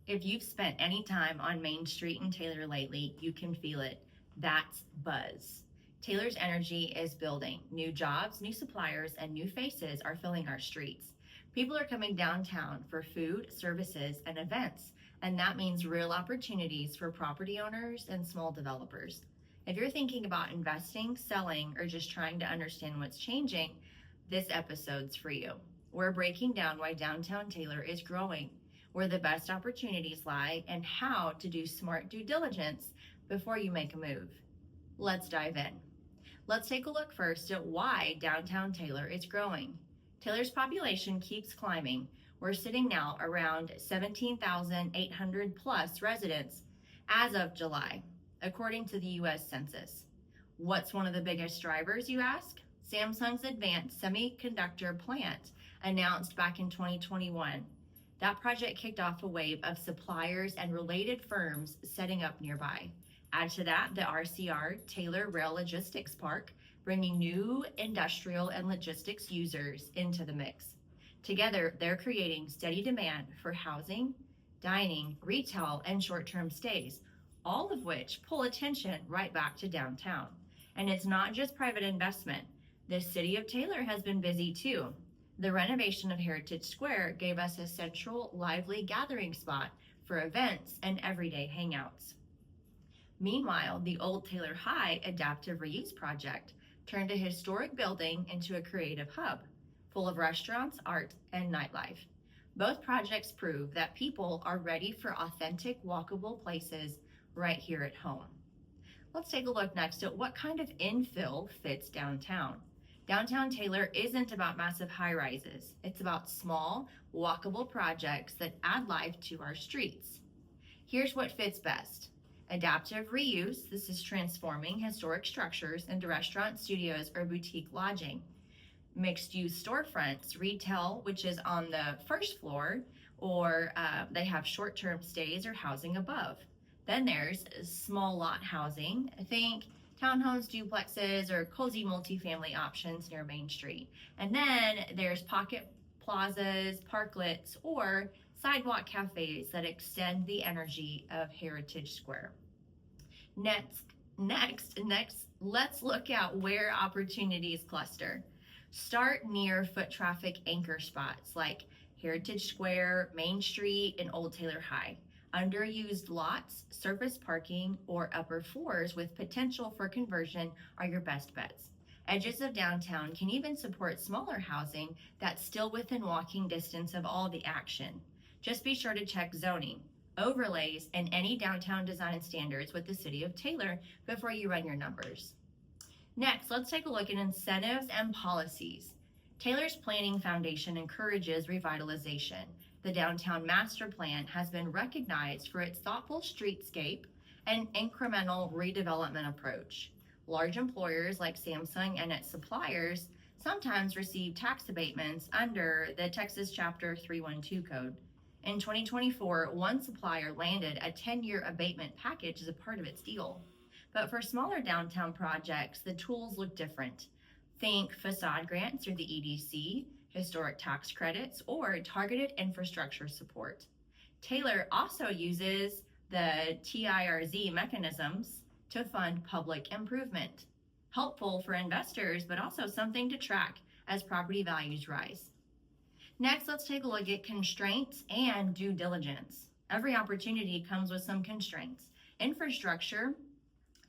If you've spent any time on Main Street in Taylor lately, you can feel it. That's buzz. Taylor's energy is building. New jobs, new suppliers, and new faces are filling our streets. People are coming downtown for food, services, and events, and that means real opportunities for property owners and small developers. If you're thinking about investing, selling, or just trying to understand what's changing, this episode's for you. We're breaking down why downtown Taylor is growing, where the best opportunities lie, and how to do smart due diligence before you make a move. Let's dive in. Let's take a look first at why downtown Taylor is growing. Taylor's population keeps climbing. We're sitting now around 17,800 plus residents as of July, according to the US Census. What's one of the biggest drivers, you ask? Samsung's advanced semiconductor plant, announced back in 2021. That project kicked off a wave of suppliers and related firms setting up nearby. Add to that the RCR Taylor Rail Logistics Park, bringing new industrial and logistics users into the mix. Together, they're creating steady demand for housing, dining, retail, and short-term stays, all of which pull attention right back to downtown. And it's not just private investment. The city of Taylor has been busy too. The renovation of Heritage Square gave us a central, lively gathering spot for events and everyday hangouts. Meanwhile, the old Taylor High Adaptive Reuse Project turned a historic building into a creative hub, full of restaurants, art, and nightlife. Both projects prove that people are ready for authentic, walkable places right here at home. Let's take a look next at what kind of infill fits downtown. Downtown Taylor isn't about massive high-rises. It's about small, walkable projects that add life to our streets. Here's what fits best. Adaptive reuse. This is transforming historic structures into restaurant, studios, or boutique lodging. Mixed-use storefronts, retail, which is on the first floor, or they have short-term stays or housing above. Then there's small lot housing. Think townhomes, duplexes, or cozy multifamily options near Main Street. And then there's pocket plazas, parklets, or sidewalk cafes that extend the energy of Heritage Square. Next, let's look at where opportunities cluster. Start near foot traffic anchor spots like Heritage Square, Main Street, and Old Taylor High. Underused lots, surface parking, or upper floors with potential for conversion are your best bets. Edges of downtown can even support smaller housing that's still within walking distance of all the action. Just be sure to check zoning, overlays, and any downtown design standards with the City of Taylor before you run your numbers. Next, let's take a look at incentives and policies. Taylor's Planning Foundation encourages revitalization. The Downtown Master Plan has been recognized for its thoughtful streetscape and incremental redevelopment approach. Large employers like Samsung and its suppliers sometimes receive tax abatements under the Texas Chapter 312 code. In 2024, one supplier landed a 10-year abatement package as a part of its deal. But for smaller downtown projects, the tools look different. Think facade grants through the EDC, historic tax credits, or targeted infrastructure support. Taylor also uses the TIRZ mechanisms to fund public improvement. Helpful for investors, but also something to track as property values rise. Next, let's take a look at constraints and due diligence. Every opportunity comes with some constraints. Infrastructure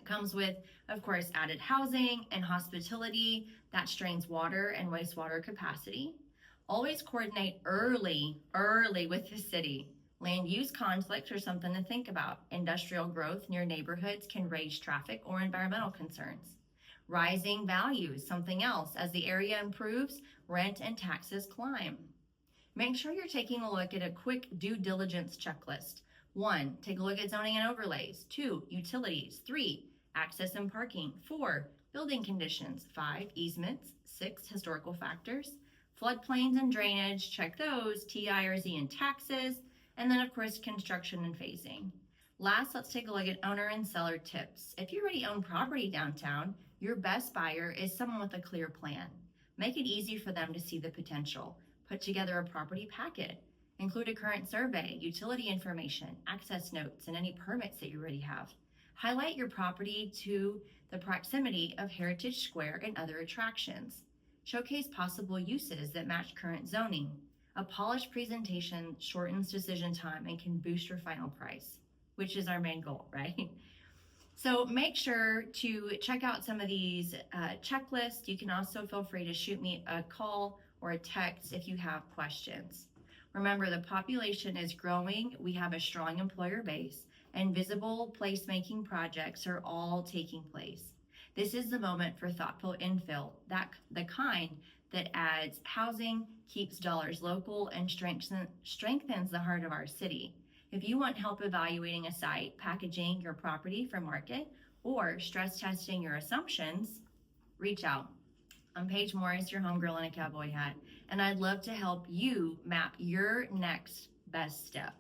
comes with, of course, added housing and hospitality that strains water and wastewater capacity. Always coordinate early with the city. Land use conflicts are something to think about. Industrial growth near neighborhoods can raise traffic or environmental concerns. Rising values, something else. As the area improves, rent and taxes climb. Make sure you're taking a look at a quick due diligence checklist. 1, take a look at zoning and overlays. 2, utilities. 3, access and parking. 4, building conditions. 5, easements. 6, historical factors. Floodplains and drainage, check those. TIRZ and taxes. And then, of course, construction and phasing. Last, let's take a look at owner and seller tips. If you already own property downtown, your best buyer is someone with a clear plan. Make it easy for them to see the potential. Put together a property packet. Include a current survey, utility information, access notes, and any permits that you already have. Highlight your property to the proximity of Heritage Square and other attractions. Showcase possible uses that match current zoning. A polished presentation shortens decision time and can boost your final price, which is our main goal, right? So make sure to check out some of these checklists. You can also feel free to shoot me a call or a text if you have questions. Remember, the population is growing. We have a strong employer base, and visible placemaking projects are all taking place. This is the moment for thoughtful infill, the kind that adds housing, keeps dollars local, and strengthens the heart of our city. If you want help evaluating a site, packaging your property for market, or stress testing your assumptions, reach out. I'm Paige Morris, your homegirl in a cowboy hat, and I'd love to help you map your next best step.